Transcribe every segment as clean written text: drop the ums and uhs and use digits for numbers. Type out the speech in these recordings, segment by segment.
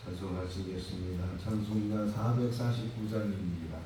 찬송하시겠습니다. 찬송가 449장입니다.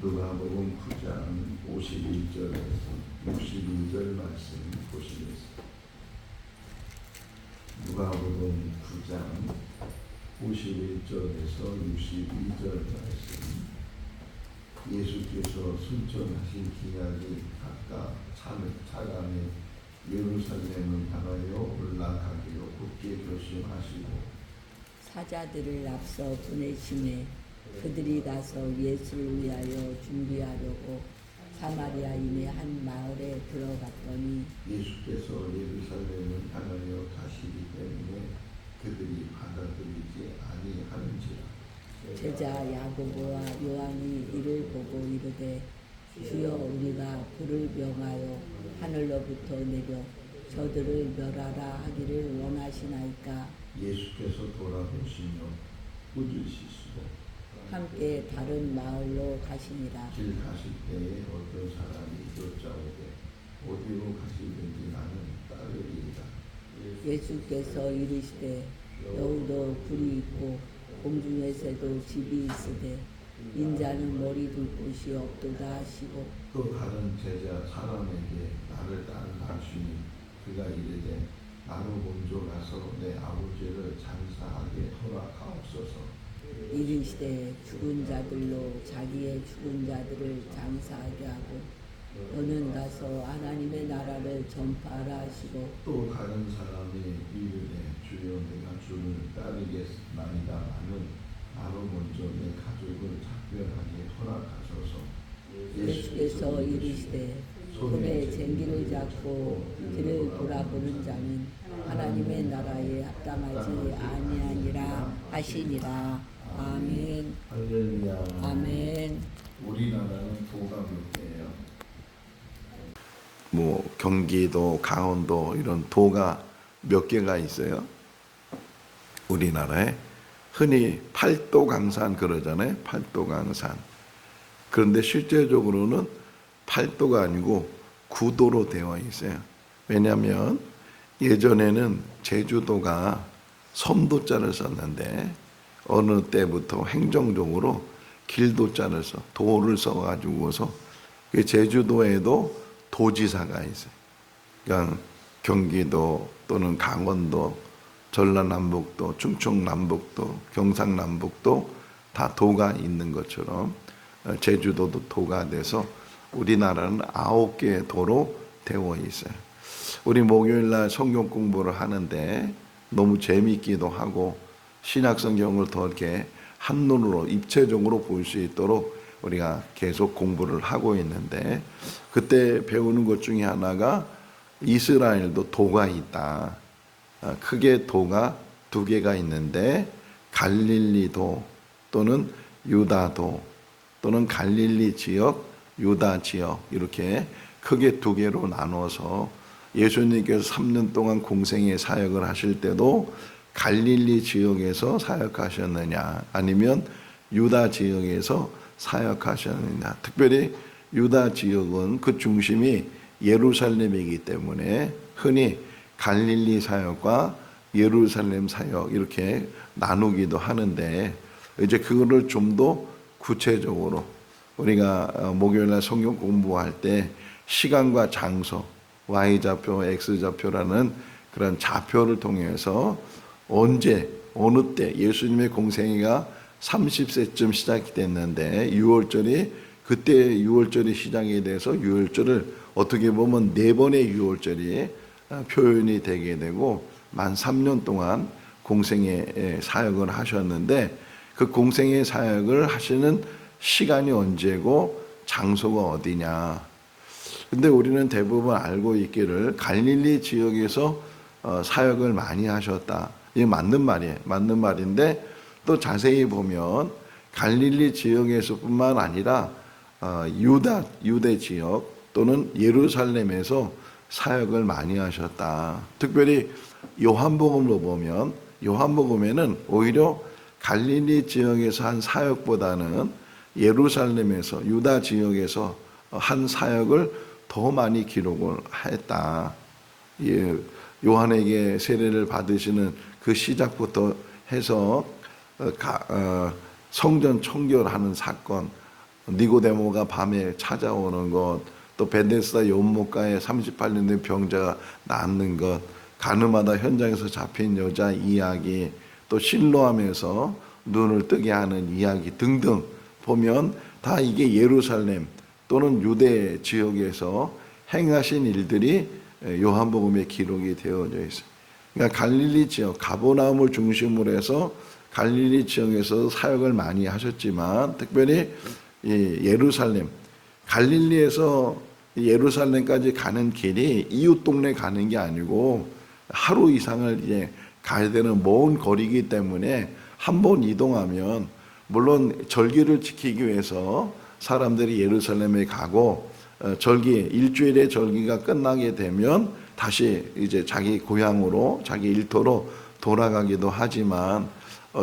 누가복음 9장 51절에서 62절 말씀 보시겠습니다. 누가복음 9장 51절에서 62절 말씀. 예수께서 순천하신 기약이 각각 차감해 예루살렘을 향하여 올라가기로 굳게 결심하시고 사자들을 앞서 보내심에 그들이 가서 예수를 위하여 준비하려고 사마리아인의 한 마을에 들어갔더니 예수께서 예루살렘을 향하여 가시기 때문에 그들이 받아들이지 아니하는지라. 제자 야고보와 요한이 이를 보고 이르되 주여 우리가 불을 명하여 하늘로부터 내려 저들을 멸하라 하기를 원하시나이까. 예수께서 돌아보시며 꾸짖으시고 함께 다른 마을로 가시니라. 길 가실 때에 어떤 사람이 여짜오되 어디로 가시든지 나는 따르리이다. 예수께서 이르시되 여기도 굴이 있고 공중에서도 집이 있으되 인자는 머리 둘 곳이 없도다 하시고 또 다른 제자 사람에게 나를 따르라 하시니 그가 이르되 나로 먼저 가서 내 아버지를 장사하게 허락하옵소서. 이르시되 죽은 자들로 자기의 죽은 자들을 장사하게 하고 너는 가서 하나님의 나라를 전파하라 하시고 또 다른 사람이 이르되 주여 내가 주를 따르겠나이다마는 나로 먼저 내 가족을 작별하게 허락하소서. 예수께서 이르시되 손에 쟁기를 잡고 길을 돌아보는 자는 하나님의 나라에 합당하지 아니하니라 하시니라. 아멘. 할렐루야. 아멘. 우리나라는 도가 몇 개예요? 뭐 경기도, 강원도 이런 도가 몇 개가 있어요? 우리나라에 흔히 팔도강산 그러잖아요. 팔도강산. 그런데 실제적으로는 팔도가 아니고 구도로 되어 있어요. 왜냐하면 예전에는 제주도가 섬도자를 썼는데 어느 때부터 행정적으로 길도자를 써, 도를 써가지고서 제주도에도 도지사가 있어요. 그러니까 경기도 또는 강원도, 전라남북도, 충청남북도, 경상남북도 다 도가 있는 것처럼 제주도도 도가 돼서 우리나라는 9개의 도로 되어 있어요. 우리 목요일날 성경 공부를 하는데 너무 재미있기도 하고 신약성경을 더 이렇게 한눈으로 입체적으로 볼 수 있도록 우리가 계속 공부를 하고 있는데 그때 배우는 것 중에 하나가 이스라엘도 도가 있다. 크게 도가 2개가 있는데 갈릴리도 또는 유다도 또는 갈릴리 지역, 유다 지역 이렇게 크게 2개로 나눠서 예수님께서 3년 동안 공생의 사역을 하실 때도 갈릴리 지역에서 사역하셨느냐 아니면 유다 지역에서 사역하셨느냐. 특별히 유다 지역은 그 중심이 예루살렘이기 때문에 흔히 갈릴리 사역과 예루살렘 사역 이렇게 나누기도 하는데 이제 그거를 좀 더 구체적으로 우리가 목요일날 성경 공부할 때 시간과 장소 Y좌표, X좌표라는 그런 좌표를 통해서 언제 어느 때 예수님의 공생애가 30세쯤 시작이 됐는데 6월절이 그때 6월절이 시작이 돼서 6월절을 어떻게 보면 4번의 6월절이 표현이 되게 되고 만 3년 동안 공생애 사역을 하셨는데 그 공생애 사역을 하시는 시간이 언제고 장소가 어디냐. 근데 우리는 대부분 알고 있기를 갈릴리 지역에서 사역을 많이 하셨다. 이게 맞는 말이에요. 맞는 말인데 또 자세히 보면 갈릴리 지역에서뿐만 아니라 유대 지역 또는 예루살렘에서 사역을 많이 하셨다. 특별히 요한복음으로 보면 요한복음에는 오히려 갈릴리 지역에서 한 사역보다는 예루살렘에서 유다 지역에서 한 사역을 더 많이 기록을 했다. 예, 요한에게 세례를 받으시는 그 시작부터 해서 성전 청결하는 사건, 니고데모가 밤에 찾아오는 것, 또 베데스다 연못가에 38년 된 병자가 낫는 것, 가늠하다 현장에서 잡힌 여자 이야기, 또 실로암에서 눈을 뜨게 하는 이야기 등등 보면 다 이게 예루살렘 또는 유대 지역에서 행하신 일들이 요한복음에 기록이 되어져 있어요. 그러니까 갈릴리 지역 가버나움을 중심으로 해서 갈릴리 지역에서 사역을 많이 하셨지만 특별히 이 예루살렘, 갈릴리에서 예루살렘까지 가는 길이 이웃 동네 가는 게 아니고 하루 이상을 이제 가야 되는 먼 거리이기 때문에 한 번 이동하면 물론 절기를 지키기 위해서 사람들이 예루살렘에 가고 절기 일주일의 절기가 끝나게 되면 다시 이제 자기 고향으로 자기 일터로 돌아가기도 하지만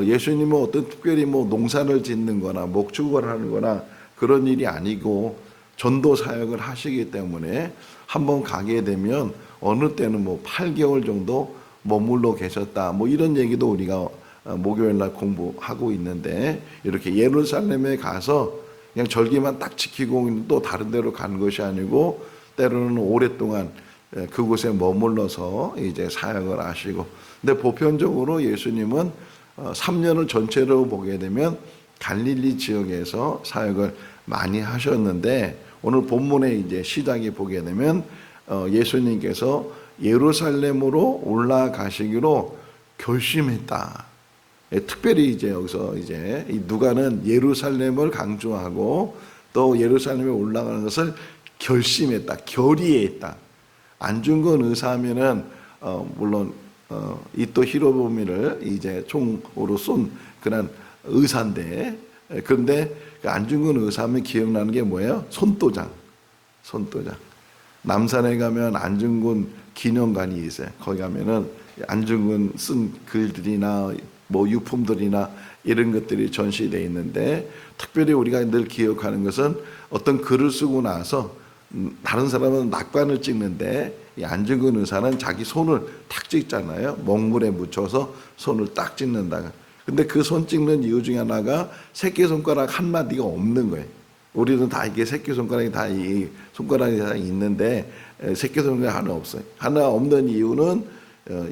예수님은 어떤 특별히 뭐 농사를 짓는 거나 목축을 하는 거나 그런 일이 아니고 전도 사역을 하시기 때문에 한번 가게 되면 어느 때는 뭐 8개월 정도 머물러 계셨다. 뭐 이런 얘기도 우리가 목요일 날 공부하고 있는데 이렇게 예루살렘에 가서 그냥 절기만 딱 지키고 또 다른 데로 가는 것이 아니고 때로는 오랫동안 그곳에 머물러서 이제 사역을 하시고 근데 보편적으로 예수님은 3년을 전체로 보게 되면 갈릴리 지역에서 사역을 많이 하셨는데 오늘 본문의 이제 시작에 보게 되면 예수님께서 예루살렘으로 올라가시기로 결심했다. 특별히 이제 여기서 이제 이 누가는 예루살렘을 강조하고 또 예루살렘에 올라가는 것을 결심했다, 결의했다. 안중근 의사하면은 물론 이토 히로부미를 이제 총으로 쏜 그런 의사인데 그런데 그 안중근 의사하면 기억나는 게 뭐예요? 손도장. 남산에 가면 안중근 기념관이 있어요. 거기 가면은 안중근 쓴 글들이나 뭐 유품들이나 이런 것들이 전시되어 있는데 특별히 우리가 늘 기억하는 것은 어떤 글을 쓰고 나서 다른 사람은 낙관을 찍는데 이 안중근 의사는 자기 손을 탁 찍잖아요. 먹물에 묻혀서 손을 딱 찍는다. 근데 그 손 찍는 이유 중에 하나가 새끼손가락 한 마디가 없는 거예요. 우리는 다 이게 새끼손가락이 다 이 손가락이 다 있는데 새끼손가락이 하나 없어요. 하나 없는 이유는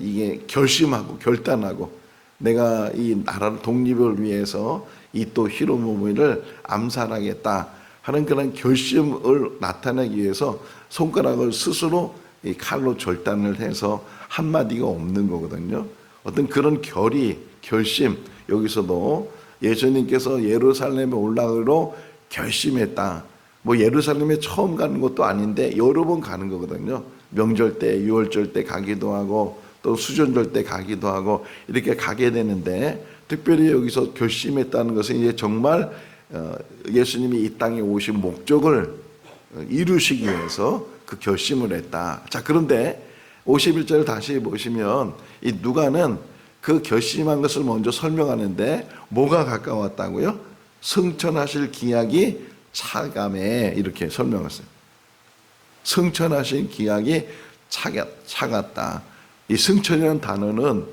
이게 결심하고 결단하고 내가 이 나라 독립을 위해서 이토 히로부미를 암살하겠다 하는 그런 결심을 나타내기 위해서 손가락을 스스로 이 칼로 절단을 해서 한마디가 없는 거거든요. 어떤 그런 결심 여기서도 예수님께서 예루살렘에 올라가기로 결심했다. 뭐 예루살렘에 처음 가는 것도 아닌데 여러 번 가는 거거든요. 명절 때, 유월절 때 가기도 하고 또 수전절 때 가기도 하고 이렇게 가게 되는데 특별히 여기서 결심했다는 것은 이제 정말 예수님이 이 땅에 오신 목적을 이루시기 위해서 그 결심을 했다. 자, 그런데 51절 다시 보시면 이 누가는 그 결심한 것을 먼저 설명하는데 뭐가 가까웠다고요? 승천하실 기약이 차감해 이렇게 설명했어요. 승천하실 기약이 차갔다. 이 승천이라는 단어는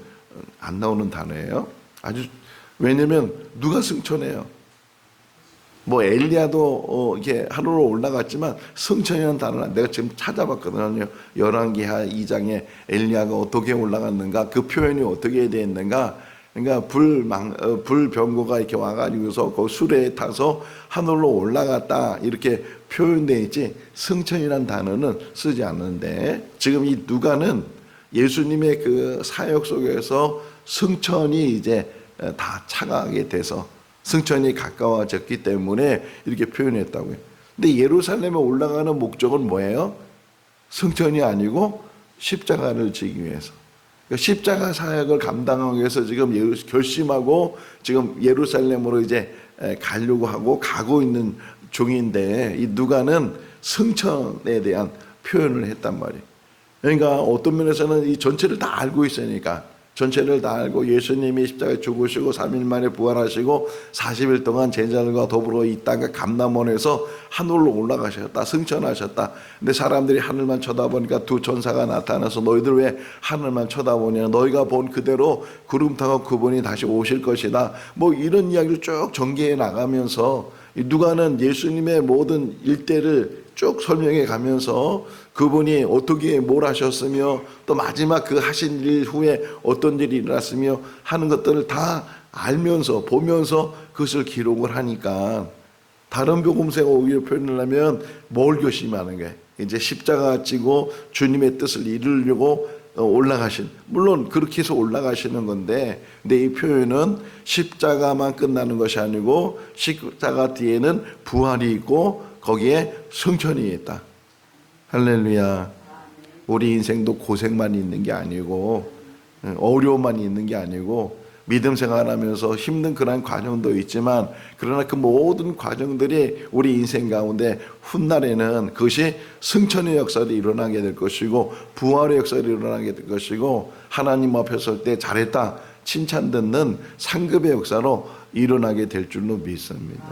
안 나오는 단어예요. 왜냐면 누가 승천해요? 뭐 엘리야도 이렇게 하늘로 올라갔지만 승천이라는 단어는 내가 지금 찾아봤거든요. 열왕기하 2장에 엘리야가 어떻게 올라갔는가, 그 표현이 어떻게 되어 있는가. 그러니까 불병거가 이렇게 와가지고서 그 수레에 타서 하늘로 올라갔다 이렇게 표현되어 있지 승천이라는 단어는 쓰지 않는데 지금 이 누가는 예수님의 그 사역 속에서 승천이 이제 다 차가게 돼서 승천이 가까워졌기 때문에 이렇게 표현했다고요. 근데 예루살렘에 올라가는 목적은 뭐예요? 승천이 아니고 십자가를 지기 위해서. 그러니까 십자가 사역을 감당하기 위해서 지금 결심하고 지금 예루살렘으로 이제 가려고 하고 가고 있는 중인데 이 누가는 승천에 대한 표현을 했단 말이에요. 그러니까 어떤 면에서는 이 전체를 다 알고 있으니까 전체를 다 알고 예수님이 십자가에 죽으시고 3일 만에 부활하시고 40일 동안 제자들과 더불어 있다가 감람원에서 하늘로 올라가셨다. 승천하셨다. 근데 사람들이 하늘만 쳐다보니까 두 천사가 나타나서 너희들 왜 하늘만 쳐다보냐. 너희가 본 그대로 구름 타고 그분이 다시 오실 것이다. 뭐 이런 이야기를 쭉 전개해 나가면서 누가는 예수님의 모든 일대를 쭉 설명해 가면서 그분이 어떻게 뭘 하셨으며 또 마지막 그 하신 일 후에 어떤 일이 일어났으며 하는 것들을 다 알면서 보면서 그것을 기록을 하니까 다른 복음서가 오히려 표현을 하면 뭘 결심하는 거예요? 이제 십자가 지고 주님의 뜻을 이루려고 올라가신, 물론 그렇게 해서 올라가시는 건데, 근데 이 표현은 십자가만 끝나는 것이 아니고 십자가 뒤에는 부활이 있고 거기에 승천이 있다. 할렐루야. 우리 인생도 고생만 있는 게 아니고 어려움만 있는 게 아니고 믿음 생활하면서 힘든 그런 과정도 있지만, 그러나 그 모든 과정들이 우리 인생 가운데 훗날에는 그것이 승천의 역사로 일어나게 될 것이고 부활의 역사로 일어나게 될 것이고, 하나님 앞에 설 때 잘했다 칭찬 듣는 상급의 역사로 일어나게 될 줄로 믿습니다.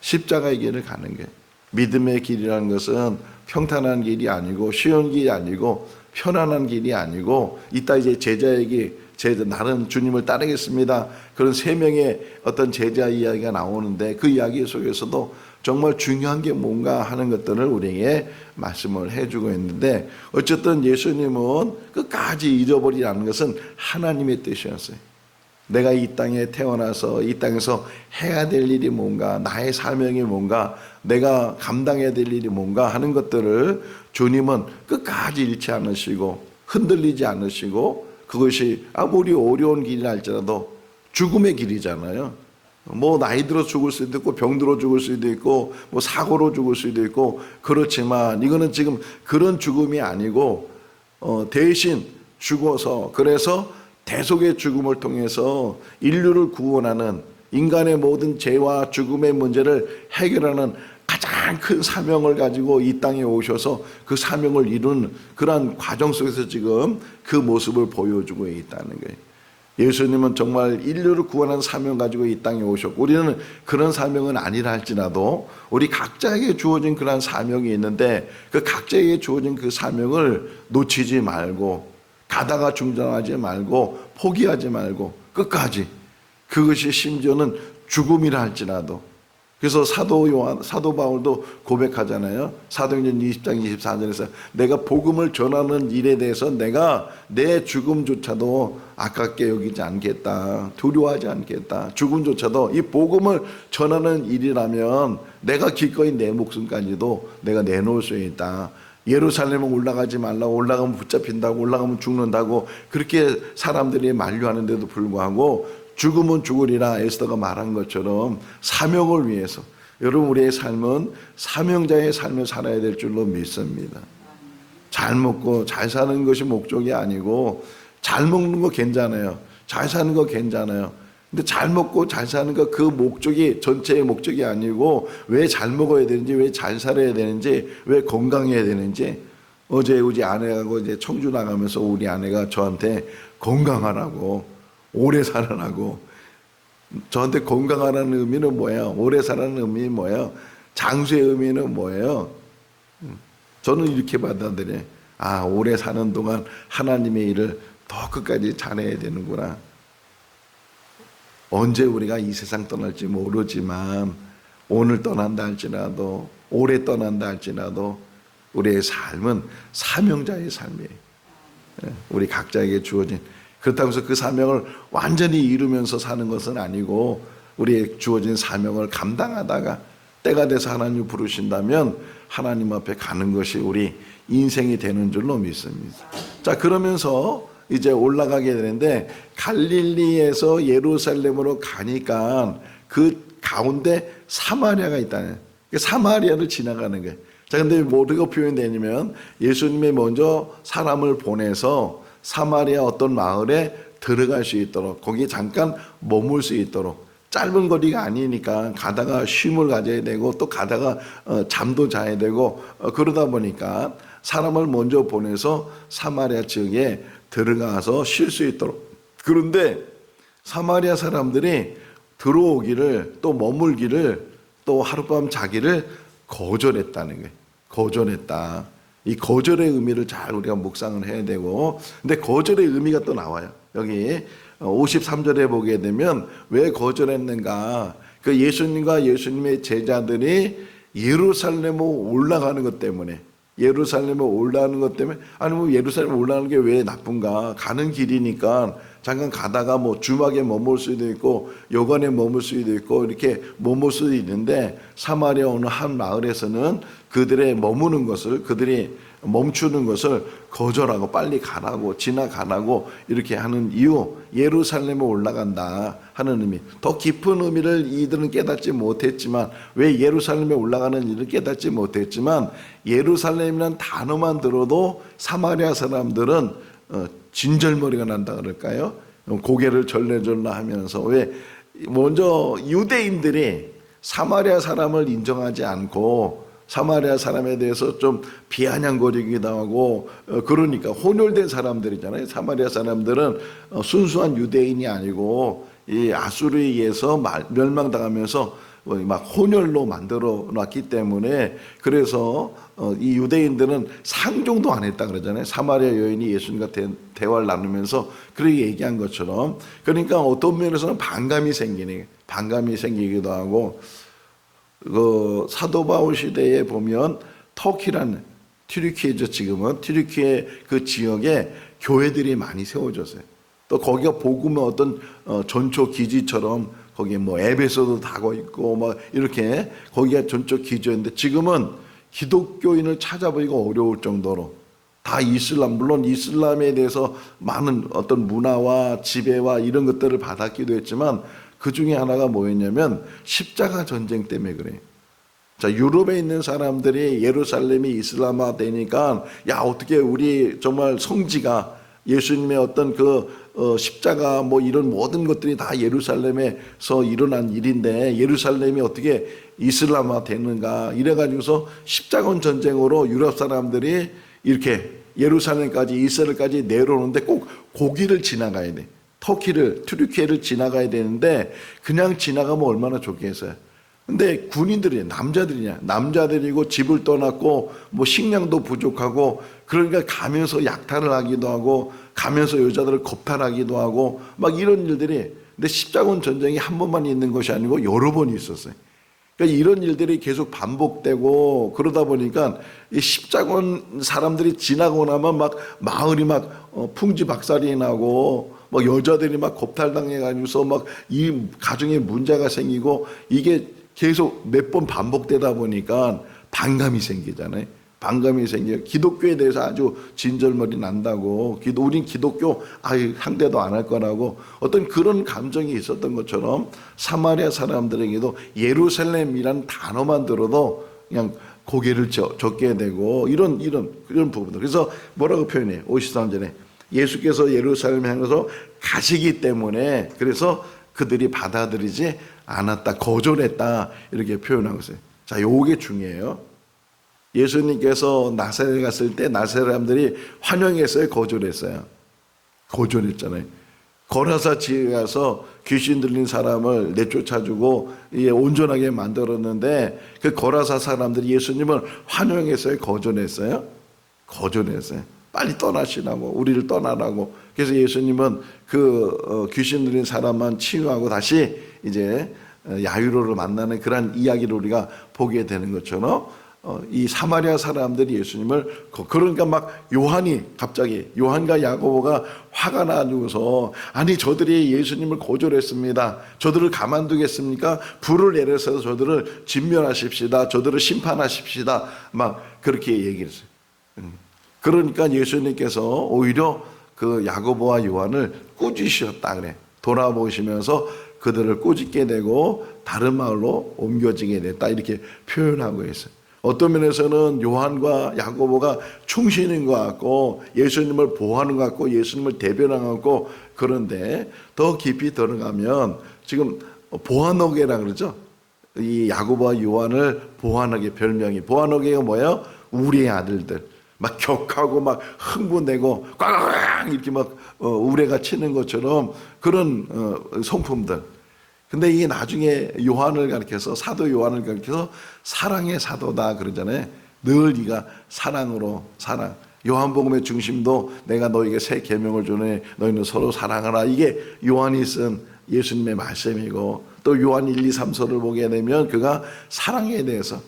십자가의 길을 가는 게, 믿음의 길이라는 것은 평탄한 길이 아니고 쉬운 길이 아니고 편안한 길이 아니고, 이따 이제 제자에게 나는 주님을 따르겠습니다, 그런 세 명의 어떤 제자 이야기가 나오는데, 그 이야기 속에서도 정말 중요한 게 뭔가 하는 것들을 우리에게 말씀을 해주고 있는데, 어쨌든 예수님은 끝까지 잊어버리지 않는 것은 하나님의 뜻이었어요. 내가 이 땅에 태어나서 이 땅에서 해야 될 일이 뭔가, 나의 사명이 뭔가, 내가 감당해야 될 일이 뭔가 하는 것들을 주님은 끝까지 잃지 않으시고 흔들리지 않으시고, 그것이 아무리 어려운 길이라 할지라도 죽음의 길이잖아요. 뭐 나이 들어 죽을 수도 있고 병들어 죽을 수도 있고 뭐 사고로 죽을 수도 있고, 그렇지만 이거는 지금 그런 죽음이 아니고 대신 죽어서, 그래서 대속의 죽음을 통해서 인류를 구원하는, 인간의 모든 죄와 죽음의 문제를 해결하는 가장 큰 사명을 가지고 이 땅에 오셔서 그 사명을 이루는 그러한 과정 속에서 지금 그 모습을 보여주고 있다는 거예요. 예수님은 정말 인류를 구원하는 사명 가지고 이 땅에 오셨고, 우리는 그런 사명은 아니라 할지라도 우리 각자에게 주어진 그런 사명이 있는데, 그 각자에게 주어진 그 사명을 놓치지 말고, 가다가 중단하지 말고, 포기하지 말고 끝까지, 그것이 심지어는 죽음이라 할지라도. 그래서 사도 바울도 고백하잖아요. 사도행전 20장 24절에서 내가 복음을 전하는 일에 대해서 내가 내 죽음조차도 아깝게 여기지 않겠다, 두려워하지 않겠다. 죽음조차도 이 복음을 전하는 일이라면 내가 기꺼이 내 목숨까지도 내가 내놓을 수 있다. 예루살렘에 올라가지 말라고, 올라가면 붙잡힌다고, 올라가면 죽는다고 그렇게 사람들이 만류하는데도 불구하고 죽으면 죽으리라 에스더가 말한 것처럼 사명을 위해서, 여러분 우리의 삶은 사명자의 삶을 살아야 될 줄로 믿습니다. 잘 먹고 잘 사는 것이 목적이 아니고, 잘 먹는 거 괜찮아요, 잘 사는 거 괜찮아요. 근데 잘 먹고 잘 사는 거 그 목적이 전체의 목적이 아니고, 왜 잘 먹어야 되는지, 왜 잘 살아야 되는지, 왜 건강해야 되는지. 어제 우리 아내하고 이제 청주 나가면서 우리 아내가 저한테 건강하라고, 오래 살아라고. 저한테 건강하라는 의미는 뭐예요? 오래 살아라는 의미는 뭐예요? 장수의 의미는 뭐예요? 저는 이렇게 받아들여요. 아, 오래 사는 동안 하나님의 일을 더 끝까지 잘해야 되는구나. 언제 우리가 이 세상 떠날지 모르지만, 오늘 떠난다 할지라도, 오래 떠난다 할지라도 우리의 삶은 사명자의 삶이에요. 우리 각자에게 주어진, 그렇다고 해서 그 사명을 완전히 이루면서 사는 것은 아니고, 우리의 주어진 사명을 감당하다가 때가 돼서 하나님 부르신다면 하나님 앞에 가는 것이 우리 인생이 되는 줄로 믿습니다. 자, 그러면서 이제 올라가게 되는데, 갈릴리에서 예루살렘으로 가니까 그 가운데 사마리아가 있다는, 사마리아를 지나가는 거예요. 자, 근데 뭐라고 표현되냐면, 예수님이 먼저 사람을 보내서 사마리아 어떤 마을에 들어갈 수 있도록, 거기에 잠깐 머물 수 있도록, 짧은 거리가 아니니까 가다가 쉼을 가져야 되고 또 가다가 잠도 자야 되고, 그러다 보니까 사람을 먼저 보내서 사마리아 지역에 들어가서 쉴 수 있도록. 그런데 사마리아 사람들이 들어오기를, 또 머물기를, 또 하룻밤 자기를 거절했다는 거예요. 거절했다. 이 거절의 의미를 잘 우리가 묵상을 해야 되고, 근데 거절의 의미가 또 나와요. 여기 53절에 보게 되면 왜 거절했는가? 그 예수님과 예수님의 제자들이 예루살렘으로 올라가는 것 때문에, 예루살렘에 올라가는 것 때문에, 아니 뭐 예루살렘에 올라가는 게 왜 나쁜가? 가는 길이니까 잠깐 가다가 뭐 주막에 머물 수도 있고 여관에 머물 수도 있고 이렇게 머물 수도 있는데 사마리아 어느 한 마을에서는 그들의 머무는 것을, 그들이 멈추는 것을 거절하고 빨리 가라고, 지나가라고 이렇게 하는 이유, 예루살렘에 올라간다 하는 의미. 더 깊은 의미를 이들은 깨닫지 못했지만, 왜 예루살렘에 올라가는 일을 깨닫지 못했지만, 예루살렘이라는 단어만 들어도 사마리아 사람들은 진절머리가 난다 그럴까요? 고개를 절레절레 하면서, 왜 먼저 유대인들이 사마리아 사람을 인정하지 않고 사마리아 사람에 대해서 좀 비아냥거리기도 하고, 그러니까 혼혈된 사람들이잖아요. 사마리아 사람들은 순수한 유대인이 아니고 이 아수르에 의해서 멸망당하면서 막 혼혈로 만들어 놨기 때문에, 그래서 이 유대인들은 상종도 안 했다 그러잖아요. 사마리아 여인이 예수님과 대화를 나누면서 그렇게 얘기한 것처럼. 그러니까 어떤 면에서는 반감이 생기기도 하고, 그 사도 바울 시대에 보면 터키라는, 튀르키예죠. 지금은 튀르키예 그 지역에 교회들이 많이 세워졌어요. 또 거기가 복음의 어떤 전초 기지처럼, 거기에 뭐 에베소도 다고 있고 막 이렇게 거기가 전초 기지였는데, 지금은 기독교인을 찾아보기가 어려울 정도로 다 이슬람, 물론 이슬람에 대해서 많은 어떤 문화와 지배와 이런 것들을 받았기도 했지만, 그 중에 하나가 뭐였냐면 십자가 전쟁 때문에 그래요. 자, 유럽에 있는 사람들이 예루살렘이 이슬람화 되니까, 야, 어떻게 우리 정말 성지가 예수님의 어떤 십자가 뭐 이런 모든 것들이 다 예루살렘에서 일어난 일인데 예루살렘이 어떻게 이슬람화 되는가, 이래가지고서 십자군 전쟁으로 유럽 사람들이 이렇게 예루살렘까지, 이스라엘까지 내려오는데 꼭 거기를 지나가야 돼. 터키를, 튀르키예를 지나가야 되는데 그냥 지나가면 얼마나 좋겠어요. 근데 군인들이 남자들이고 집을 떠났고 뭐 식량도 부족하고, 그러니까 가면서 약탈을 하기도 하고 가면서 여자들을 겁탈하기도 하고 막 이런 일들이, 근데 십자군 전쟁이 한 번만 있는 것이 아니고 여러 번 있었어요. 그러니까 이런 일들이 계속 반복되고, 그러다 보니까 이 십자군 사람들이 지나고 나면 막 마을이 막 풍지박살이 나고 막 여자들이 막 겁탈당해가지고서 막 이 가정에 문제가 생기고, 이게 계속 몇 번 반복되다 보니까 반감이 생기잖아요. 반감이 생겨요. 기독교에 대해서 아주 진절머리 난다고, 우린 기독교 상대도 안 할 거라고 어떤 그런 감정이 있었던 것처럼, 사마리아 사람들에게도 예루살렘이란 단어만 들어도 그냥 고개를 젓게 되고 이런 부분들. 그래서 뭐라고 표현해요? 53절에 예수께서 예루살렘에 향해서 가시기 때문에, 그래서 그들이 받아들이지 않았다, 거절했다, 이렇게 표현하고 있어요. 자, 요게 중요해요. 예수님께서 나사렛에 갔을 때 나사렛 사람들이 환영했어요, 거절했어요? 거절했잖아요. 거라사 지에 가서 귀신 들린 사람을 내쫓아주고 온전하게 만들었는데, 그 거라사 사람들이 예수님을 환영했어요, 거절했어요? 거절했어요. 빨리 떠나시라고, 우리를 떠나라고. 그래서 예수님은 그 귀신 들린 사람만 치유하고 다시 이제 야유로를 만나는 그런 이야기를 우리가 보게 되는 것처럼, 이 사마리아 사람들이 예수님을, 그러니까 막 갑자기 요한과 야고보가 화가 나가지고서, 아니 저들이 예수님을 거절했습니다. 저들을 가만두겠습니까? 불을 내려서 저들을 진멸하십시다. 저들을 심판하십시다. 막 그렇게 얘기를 했어요. 그러니까 예수님께서 오히려 그 야고보와 요한을 꾸짖으셨다 그래. 돌아보시면서 그들을 꾸짖게 되고 다른 마을로 옮겨지게 됐다, 이렇게 표현하고 있어요. 어떤 면에서는 요한과 야고보가 충신인 것 같고 예수님을 보호하는 것 같고 예수님을 대변하는 것 같고, 그런데 더 깊이 들어가면 지금 보아너게라 그러죠. 이 야고보와 요한을 보아너게, 별명이 보아너게가 뭐예요? 우리의 아들들. 막 격하고 막 흥분되고 꽝꽝 이렇게 막 우레가 치는 것처럼 그런 성품들. 근데 이게 나중에 요한을 가리켜서, 사도 요한을 가리켜서 사랑의 사도다 그러잖아요. 늘 네가 사랑으로, 사랑. 요한복음의 중심도 내가 너에게 새 계명을 주네, 너희는 서로 사랑하라. 이게 요한이 쓴 예수님의 말씀이고, 또 요한 1, 2, 3서를 보게 되면 그가 사랑에 대해서,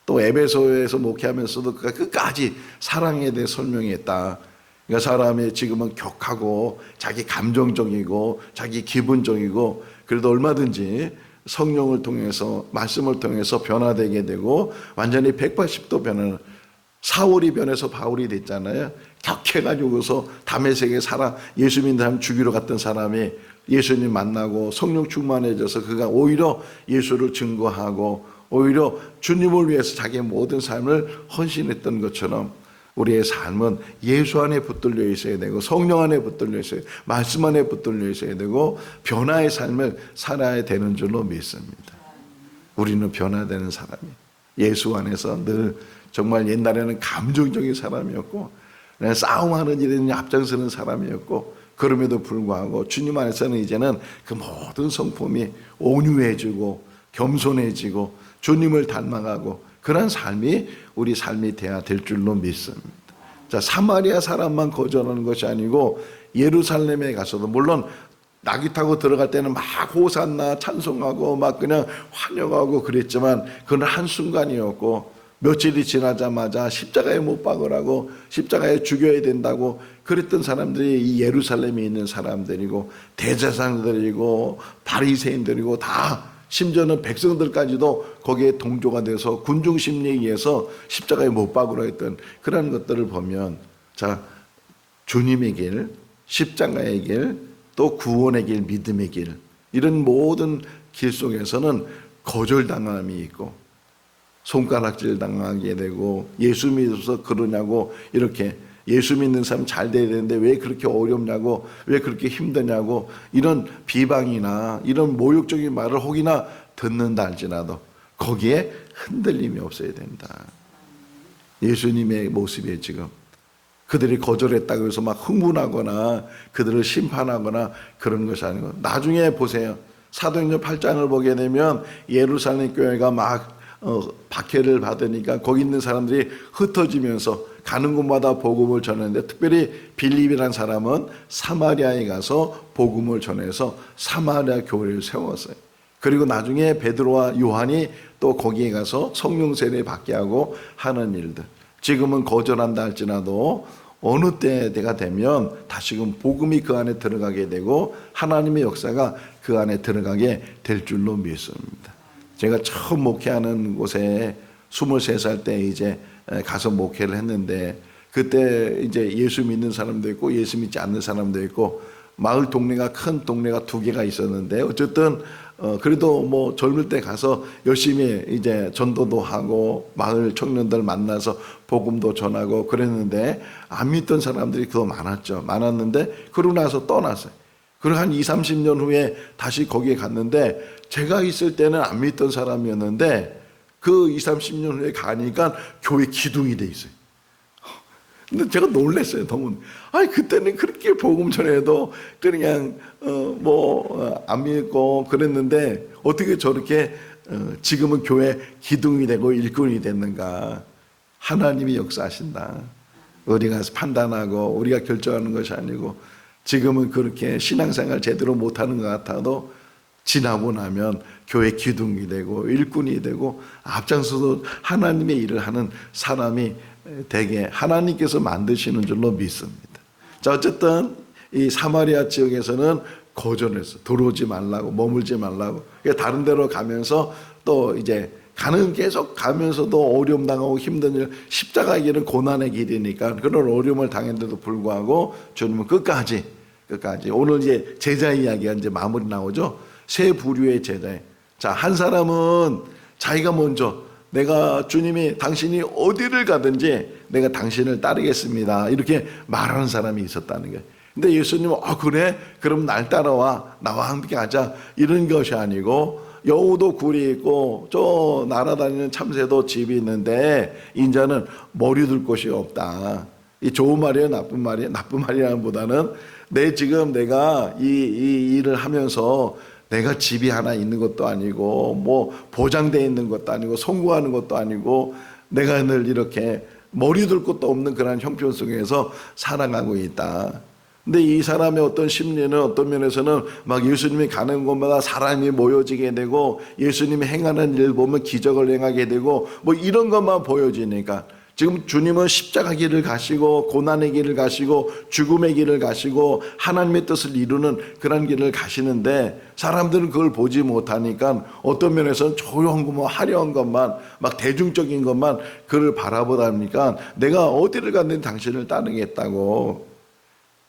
또 에베소에서 목회하면서도 그가 끝까지 사랑에 대해 설명했다. 그러니까 사람이 지금은 격하고 자기 감정적이고 자기 기분적이고 그래도 얼마든지 성령을 통해서 말씀을 통해서 변화되게 되고 완전히 180도 변하는 사울이 변해서 바울이 됐잖아요. 격해가지고서 다메섹에 예수 믿는 사람 죽이러 갔던 사람이 예수님 만나고 성령 충만해져서 그가 오히려 예수를 증거하고 오히려 주님을 위해서 자기의 모든 삶을 헌신했던 것처럼 우리의 삶은 예수 안에 붙들려 있어야 되고 성령 안에 붙들려 있어야 되고 말씀 안에 붙들려 있어야 되고 변화의 삶을 살아야 되는 줄로 믿습니다. 우리는 변화되는 사람이 예수 안에서 늘 정말 옛날에는 감정적인 사람이었고 싸움하는 일에는 앞장서는 사람이었고 그럼에도 불구하고 주님 안에서는 이제는 그 모든 성품이 온유해지고 겸손해지고 주님을 닮아가고 그런 삶이 우리 삶이 돼야 될 줄로 믿습니다. 자, 사마리아 사람만 거절하는 것이 아니고 예루살렘에 가서도 물론 나귀 타고 들어갈 때는 막 호산나 찬송하고 막 그냥 환영하고 그랬지만 그건 한순간이었고 며칠이 지나자마자 십자가에 못 박으라고 십자가에 죽여야 된다고 그랬던 사람들이 이 예루살렘에 있는 사람들이고 대제사장들이고 바리새인들이고 다 심지어는 백성들까지도 거기에 동조가 돼서 군중 심리에 의해서 십자가에 못 박으라 했던 그런 것들을 보면 자, 주님의 길, 십자가의 길, 또 구원의 길, 믿음의 길 이런 모든 길 속에서는 거절당함이 있고 손가락질 당하게 되고 예수 믿어서 그러냐고 이렇게 예수 믿는 사람 잘 돼야 되는데 왜 그렇게 어렵냐고 왜 그렇게 힘드냐고 이런 비방이나 이런 모욕적인 말을 혹이나 듣는다 할지라도 거기에 흔들림이 없어야 된다. 예수님의 모습에 지금 그들이 거절했다고 해서 막 흥분하거나 그들을 심판하거나 그런 것이 아니고 나중에 보세요. 사도행전 8장을 보게 되면 예루살렘 교회가 막 박해를 받으니까 거기 있는 사람들이 흩어지면서 가는 곳마다 복음을 전했는데 특별히 빌립이라는 사람은 사마리아에 가서 복음을 전해서 사마리아 교회를 세웠어요. 그리고 나중에 베드로와 요한이 또 거기에 가서 성령 세례 받게 하고 하는 일들 지금은 거절한다 할지라도 어느 때가 되면 다시금 복음이 그 안에 들어가게 되고 하나님의 역사가 그 안에 들어가게 될 줄로 믿습니다. 제가 처음 목회하는 곳에 23살 때 이제 가서 목회를 했는데 그때 이제 예수 믿는 사람도 있고 예수 믿지 않는 사람도 있고 마을 동네가 큰 동네가 2개가 있었는데 어쨌든 그래도 뭐 젊을 때 가서 열심히 이제 전도도 하고 마을 청년들 만나서 복음도 전하고 그랬는데 안 믿던 사람들이 더 많았는데 그러고 나서 떠났어요. 그리고 한 20-30년 후에 다시 거기에 갔는데 제가 있을 때는 안 믿던 사람이었는데 그 20-30년 후에 가니까 교회 기둥이 돼 있어요. 근데 제가 놀랐어요. 너무. 아니 그때는 그렇게 복음 전해도 그냥 안 믿고 그랬는데 어떻게 저렇게 지금은 교회 기둥이 되고 일꾼이 됐는가. 하나님이 역사하신다. 우리가 판단하고 우리가 결정하는 것이 아니고 지금은 그렇게 신앙생활 제대로 못하는 것 같아도 지나고 나면 교회 기둥이 되고 일꾼이 되고 앞장서서 하나님의 일을 하는 사람이 되게 하나님께서 만드시는 줄로 믿습니다. 자, 어쨌든 이 사마리아 지역에서는 거절했어. 들어오지 말라고, 머물지 말라고. 그러니까 다른 데로 가면서 또 이제 계속 가면서도 어려움 당하고 힘든 일, 십자가의 길은 고난의 길이니까 그런 어려움을 당했는데도 불구하고 주님은 끝까지 오늘 이제 제자 이야기가 이제 마무리 나오죠. 세 부류의 제자에. 자, 한 사람은 자기가 먼저 내가 주님이 당신이 어디를 가든지 내가 당신을 따르겠습니다. 이렇게 말하는 사람이 있었다는 거예요. 근데 예수님은 그래? 그럼 날 따라와. 나와 함께 하자. 이런 것이 아니고 여우도 굴이 있고 저 날아다니는 참새도 집이 있는데 인자는 머리 둘 곳이 없다. 이 좋은 말이에요? 나쁜 말이에요? 나쁜 말이라는 보다는 내가 이 일을 하면서 내가 집이 하나 있는 것도 아니고 뭐 보장되어 있는 것도 아니고 성공하는 것도 아니고 내가 늘 이렇게 머리 둘 곳도 없는 그런 형편 속에서 살아가고 있다. 근데 이 사람의 어떤 심리는 어떤 면에서는 막 예수님이 가는 곳마다 사람이 모여지게 되고 예수님이 행하는 일 보면 기적을 행하게 되고 뭐 이런 것만 보여지니까 지금 주님은 십자가 길을 가시고 고난의 길을 가시고 죽음의 길을 가시고 하나님의 뜻을 이루는 그런 길을 가시는데 사람들은 그걸 보지 못하니까 어떤 면에서는 조용한 것만 화려한 것만 막 대중적인 것만 그를 바라보다 보니까 내가 어디를 갔는지 당신을 따르겠다고.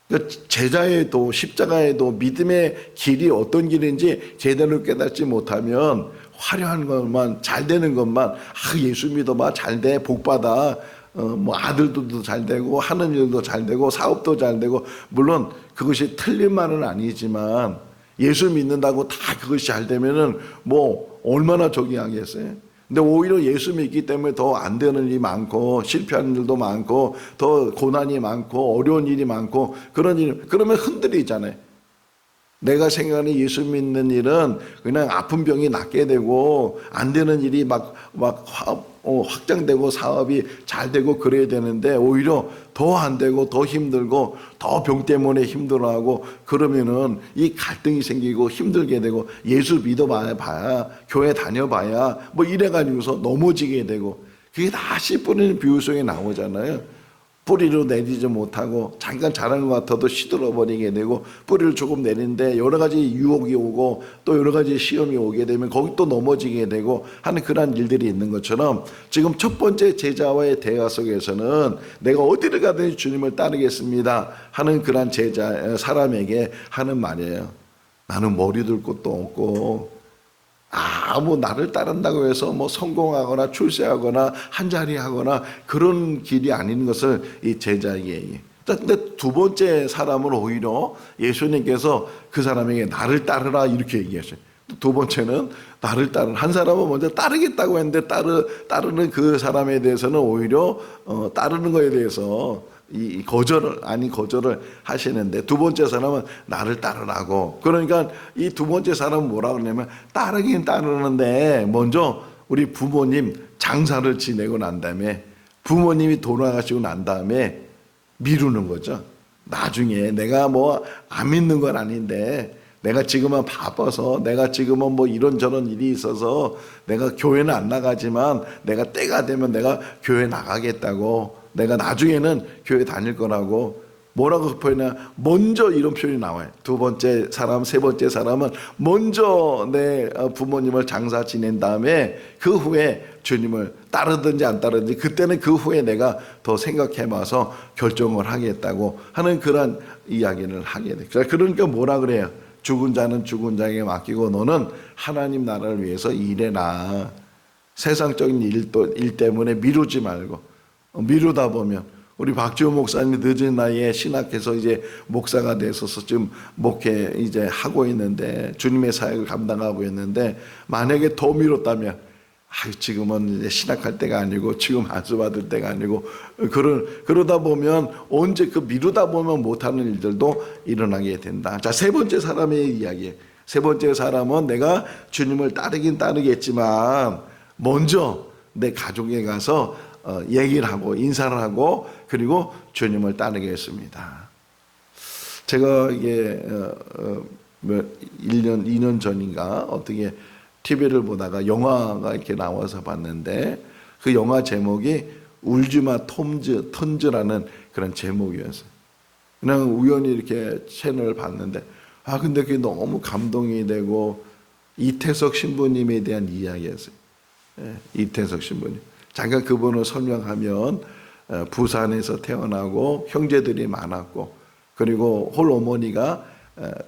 그러니까 제자에도 십자가에도 믿음의 길이 어떤 길인지 제대로 깨닫지 못하면 화려한 것만 잘 되는 것만 예수 믿어봐 잘돼 복받아 뭐 아들도 잘 되고 하는 일도 잘 되고 사업도 잘 되고 물론 그것이 틀린 말은 아니지만 예수 믿는다고 다 그것이 잘 되면은 뭐 얼마나 저기 하겠어요. 근데 오히려 예수 믿기 때문에 더 안 되는 일이 많고 실패하는 일도 많고 더 고난이 많고 어려운 일이 많고 그런 일 그러면 흔들리잖아요. 내가 생각하는 예수 믿는 일은 그냥 아픈 병이 낫게 되고 안 되는 일이 막 확장되고 사업이 잘 되고 그래야 되는데 오히려 더 안 되고 더 힘들고 더 병 때문에 힘들어하고 그러면은 이 갈등이 생기고 힘들게 되고 예수 믿어봐야 교회 다녀봐야 뭐 이래가지고서 넘어지게 되고 그게 다 씨 뿌리는 비유 속에 나오잖아요. 뿌리로 내리지 못하고 잠깐 자란 것 같아도 시들어버리게 되고 뿌리를 조금 내리는데 여러 가지 유혹이 오고 또 여러 가지 시험이 오게 되면 거기 또 넘어지게 되고 하는 그런 일들이 있는 것처럼 지금 첫 번째 제자와의 대화 속에서는 내가 어디를 가든지 주님을 따르겠습니다 하는 그런 제자 사람에게 하는 말이에요. 나는 머리 둘 곳도 없고 뭐 나를 따른다고 해서 뭐 성공하거나 출세하거나 한자리 하거나 그런 길이 아닌 것을 이 제자에게 얘기해요. 근데 두 번째 사람은 오히려 예수님께서 그 사람에게 나를 따르라 이렇게 얘기하셔요. 두 번째는 나를 따르는 한 사람은 먼저 따르겠다고 했는데 따르는 그 사람에 대해서는 오히려 따르는 거에 대해서 이 거절을 하시는데 두 번째 사람은 나를 따르라고. 그러니까 이 두 번째 사람은 뭐라 그러냐면 따르긴 따르는데 먼저 우리 부모님 장사를 지내고 난 다음에 부모님이 돌아가시고 난 다음에 미루는 거죠. 나중에 내가 뭐 안 믿는 건 아닌데 내가 지금은 바빠서 내가 지금은 뭐 이런저런 일이 있어서 내가 교회는 안 나가지만 내가 때가 되면 내가 교회 나가겠다고 내가 나중에는 교회 다닐 거라고 뭐라고 표현하냐 먼저 이런 표현이 나와요. 두 번째 사람 세 번째 사람은 먼저 내 부모님을 장사 지낸 다음에 그 후에 주님을 따르든지 안 따르든지 그때는 그 후에 내가 더 생각해 봐서 결정을 하겠다고 하는 그런 이야기를 하게 돼요. 그러니까 뭐라 그래요? 죽은 자는 죽은 자에게 맡기고 너는 하나님 나라를 위해서 일해라. 세상적인 일 때문에 미루지 말고 미루다 보면 우리 박지호 목사님 늦은 나이에 신학해서 이제 목사가 되셔서 지금 목회 이제 하고 있는데 주님의 사역을 감당하고 있는데 만약에 더 미뤘다면 지금은 이제 신학할 때가 아니고 지금 안수 받을 때가 아니고 그러다 보면 언제 그 미루다 보면 못하는 일들도 일어나게 된다. 자, 세 번째 사람의 이야기. 세 번째 사람은 내가 주님을 따르긴 따르겠지만 먼저 내 가족에 가서 얘기를 하고 인사를 하고 그리고 주님을 따르겠습니다. 제가 이게 1년, 2년 전인가 어떻게 TV를 보다가 영화가 이렇게 나와서 봤는데 그 영화 제목이 울지마 턴즈라는 그런 제목이었어요. 그냥 우연히 이렇게 채널을 봤는데 근데 그게 너무 감동이 되고 이태석 신부님에 대한 이야기였어요. 이태석 신부님. 잠깐 그분을 설명하면 부산에서 태어나고 형제들이 많았고 그리고 홀어머니가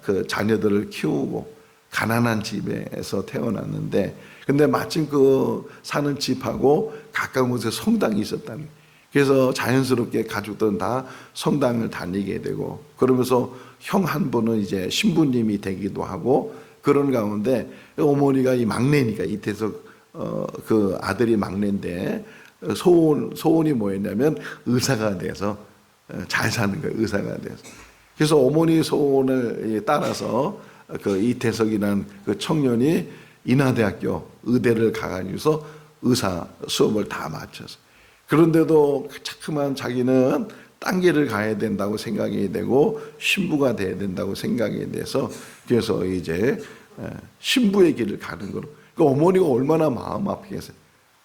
그 자녀들을 키우고 가난한 집에서 태어났는데 근데 마침 그 사는 집하고 가까운 곳에 성당이 있었다는 거예요. 그래서 자연스럽게 가족들은 다 성당을 다니게 되고 그러면서 형 한 분은 이제 신부님이 되기도 하고 그런 가운데 어머니가 이 막내니까 이태석 그 아들이 막내인데 소원이 뭐였냐면 의사가 돼서 잘 사는 거예요. 의사가 돼서. 그래서 어머니 소원을 따라서 그 이태석이라는 그 청년이 인하대학교 의대를 가가지고서 의사 수업을 다 마쳤어. 그런데도 자꾸만 자기는 딴 길을 가야 된다고 생각이 되고 신부가 돼야 된다고 생각이 돼서 그래서 이제 신부의 길을 가는 거로. 그 어머니가 얼마나 마음 아프겠어요.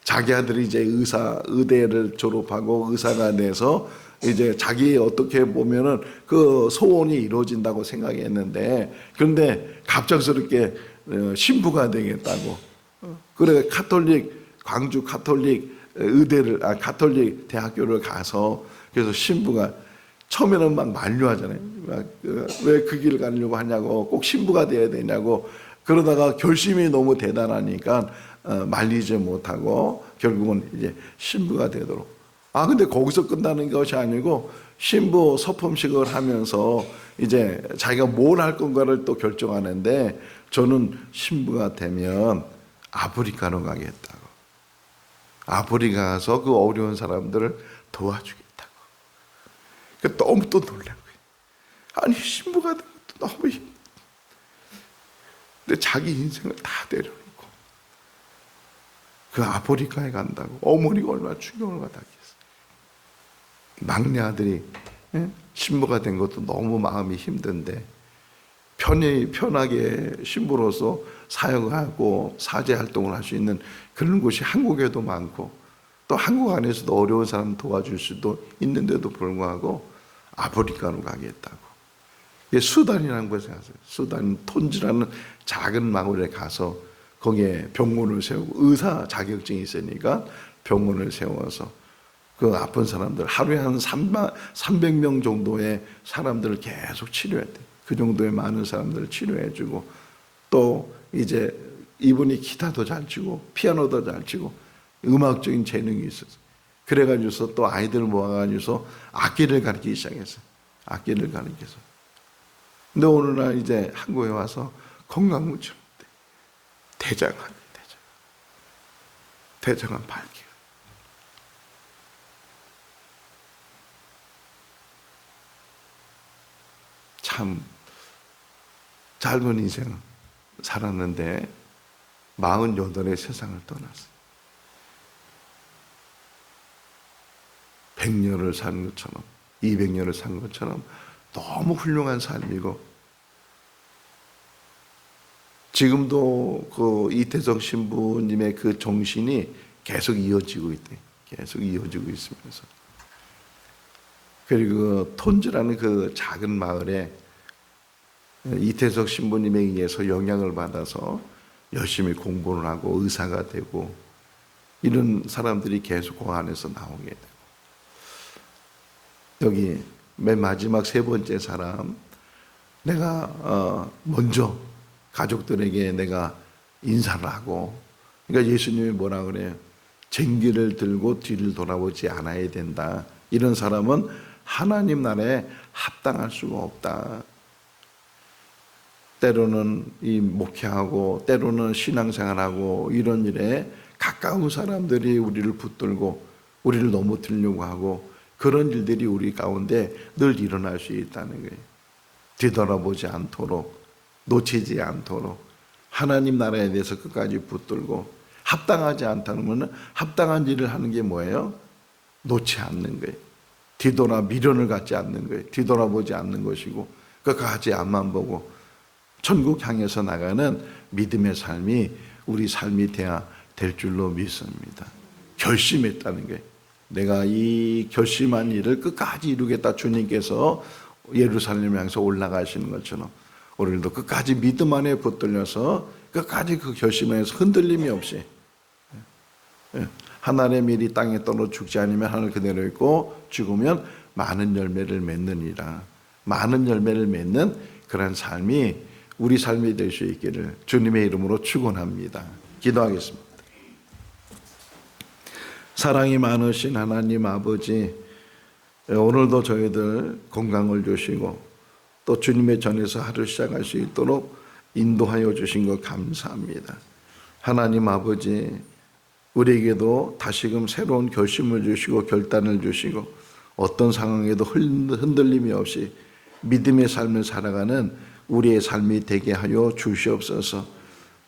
자기 아들이 이제 의대를 졸업하고 의사가 돼서 이제 자기 어떻게 보면은 그 소원이 이루어진다고 생각했는데, 그런데 갑작스럽게 신부가 되겠다고. 그래 광주 가톨릭 가톨릭 대학교를 가서, 그래서 신부가 처음에는 막 만류하잖아요. 왜 그 길을 가려고 하냐고, 꼭 신부가 돼야 되냐고. 그러다가 결심이 너무 대단하니까 말리지 못하고 결국은 이제 신부가 되도록. 근데 거기서 끝나는 것이 아니고 신부 서품식을 하면서 이제 자기가 뭘 할 건가를 또 결정하는데, 저는 신부가 되면 아프리카로 가겠다고. 아프리카 가서 그 어려운 사람들을 도와주겠다고. 너무 또 놀란 거예요. 아니, 신부가 되면 또 너무 힘들어. 근데 자기 인생을 다 내려놓고 그 아프리카에 간다고. 어머니가 얼마나 충격을 받았겠어요. 막내 아들이 신부가 된 것도 너무 마음이 힘든데, 편하게 신부로서 사역하고 사제 활동을 할 수 있는 그런 곳이 한국에도 많고, 또 한국 안에서도 어려운 사람 도와줄 수도 있는데도 불구하고 아프리카로 가겠다고. 수단이라는 곳에 가서, 수단 톤즈라는 작은 마을에 가서 거기에 병원을 세우고, 의사 자격증이 있으니까 병원을 세워서 그 아픈 사람들, 하루에 한 300명 정도의 사람들을 계속 치료했대. 그 정도의 많은 사람들을 치료해주고, 또 이제 이분이 기타도 잘 치고 피아노도 잘 치고 음악적인 재능이 있었어. 그래가지고서 또 아이들 모아가지고서 악기를 가르치기 시작했어요. 악기를 가르쳐서. 근데 오늘날 이제 한국에 와서 건강무청 대장암 발견. 참 짧은 인생 살았는데 48에 세상을 떠났어요. 100년을 산 것처럼, 200년을 산 것처럼 너무 훌륭한 삶이고, 지금도 그 이태성 신부님의 그 정신이 계속 이어지고 있대. 계속 이어지고 있으면서. 그리고 톤즈라는 그 작은 마을에 이태석 신부님에 의해서 영향을 받아서 열심히 공부를 하고 의사가 되고, 이런 사람들이 계속 그 안에서 나오게 되고, 여기 맨 마지막 세 번째 사람, 내가 먼저 가족들에게 내가 인사를 하고, 그러니까 예수님이 뭐라 그래요? 쟁기를 들고 뒤를 돌아보지 않아야 된다. 이런 사람은 하나님 나라에 합당할 수가 없다. 때로는 이 목회하고 때로는 신앙생활하고 이런 일에 가까운 사람들이 우리를 붙들고 우리를 넘어뜨리려고 하고, 그런 일들이 우리 가운데 늘 일어날 수 있다는 거예요. 뒤돌아보지 않도록, 놓치지 않도록 하나님 나라에 대해서 끝까지 붙들고, 합당하지 않다는 합당한 일을 하는 게 뭐예요? 놓지 않는 거예요. 미련을 갖지 않는 거예요. 뒤돌아보지 않는 것이고, 끝까지 앞만 보고 천국 향해서 나가는 믿음의 삶이 우리 삶이 돼야 될 줄로 믿습니다. 결심했다는 거예요. 내가 이 결심한 일을 끝까지 이루겠다. 주님께서 예루살렘 향해서 올라가시는 것처럼 우리도 끝까지 믿음 안에 붙들려서 끝까지 그 결심에서 흔들림이 없이, 하늘의 밀이 땅에 떨어 죽지 않으면 하늘 그대로 있고 죽으면 많은 열매를 맺느니라. 많은 열매를 맺는 그런 삶이 우리 삶이 될 수 있기를 주님의 이름으로 축원합니다. 기도하겠습니다. 사랑이 많으신 하나님 아버지, 오늘도 저희들 건강을 주시고 또 주님의 전에서 하루 시작할 수 있도록 인도하여 주신 것 감사합니다. 하나님 아버지, 우리에게도 다시금 새로운 결심을 주시고 결단을 주시고 어떤 상황에도 흔들림이 없이 믿음의 삶을 살아가는 우리의 삶이 되게 하여 주시옵소서.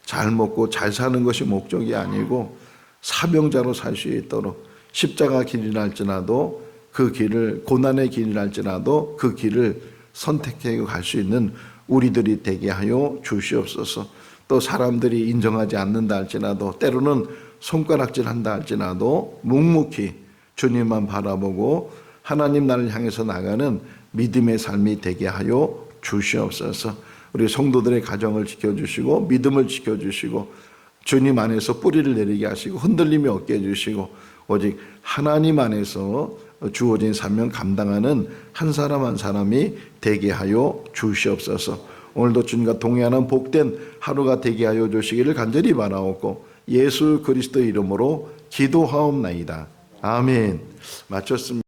잘 먹고 잘 사는 것이 목적이 아니고 사명자로 살 수 있도록, 십자가 길이랄지라도 그 길을, 고난의 길이랄지라도 그 길을 선택해 갈 수 있는 우리들이 되게 하여 주시옵소서. 또 사람들이 인정하지 않는다 할지라도 때로는 손가락질 한다 할지라도 묵묵히 주님만 바라보고 하나님 나를 향해서 나가는 믿음의 삶이 되게 하여 주시옵소서. 우리 성도들의 가정을 지켜주시고 믿음을 지켜주시고 주님 안에서 뿌리를 내리게 하시고 흔들림이 없게 해주시고 오직 하나님 안에서 주어진 사명 감당하는 한 사람 한 사람이 되게 하여 주시옵소서. 오늘도 주님과 동행하는 복된 하루가 되게 하여 주시기를 간절히 바라옵고 예수 그리스도 이름으로 기도하옵나이다. 아멘. 마쳤습니다.